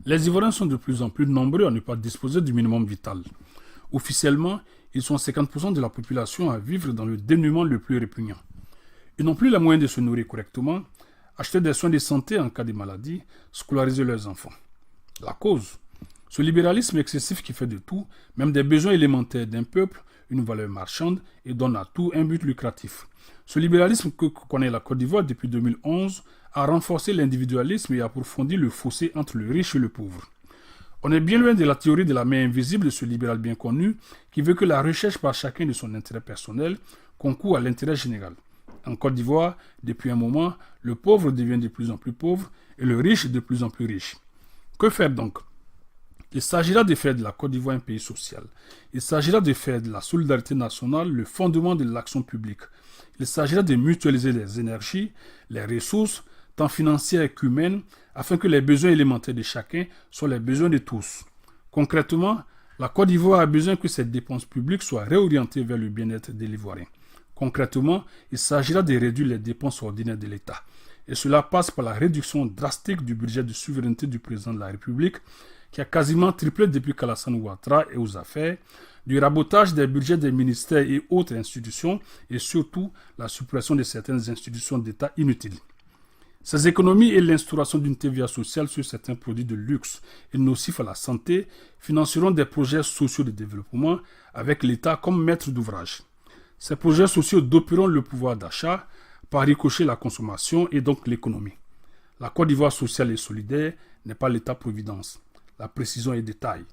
Les Ivoiriens sont de plus en plus nombreux à ne pas disposer du minimum vital. Officiellement, ils sont 50% de la population à vivre dans le dénuement le plus répugnant. Ils n'ont plus les moyens de se nourrir correctement, acheter des soins de santé en cas de maladie, scolariser leurs enfants. La cause, ce libéralisme excessif qui fait de tout, même des besoins élémentaires d'un peuple, une valeur marchande et donne à tout un but lucratif. Ce libéralisme que connaît la Côte d'Ivoire depuis 2011 a renforcé l'individualisme et approfondi le fossé entre le riche et le pauvre. On est bien loin de la théorie de la main invisible de ce libéral bien connu qui veut que la recherche par chacun de son intérêt personnel concourt à l'intérêt général. En Côte d'Ivoire, depuis un moment, le pauvre devient de plus en plus pauvre et le riche de plus en plus riche. Que faire donc? Il s'agira de faire de la Côte d'Ivoire un pays social. Il s'agira de faire de la solidarité nationale le fondement de l'action publique. Il s'agira de mutualiser les énergies, les ressources, tant financières qu'humaines, afin que les besoins élémentaires de chacun soient les besoins de tous. Concrètement, la Côte d'Ivoire a besoin que ses dépenses publiques soient réorientées vers le bien-être de l'Ivoirien. Concrètement, il s'agira de réduire les dépenses ordinaires de l'État. Et cela passe par la réduction drastique du budget de souveraineté du président de la République, qui a quasiment triplé depuis qu'Alassane Ouattara est aux affaires, du rabotage des budgets des ministères et autres institutions, et surtout la suppression de certaines institutions d'État inutiles. Ces économies et l'instauration d'une TVA sociale sur certains produits de luxe et nocifs à la santé financeront des projets sociaux de développement avec l'État comme maître d'ouvrage. Ces projets sociaux doperont le pouvoir d'achat, par ricochet la consommation et donc l'économie. La Côte d'Ivoire sociale et solidaire n'est pas l'État-providence. La précision est détail.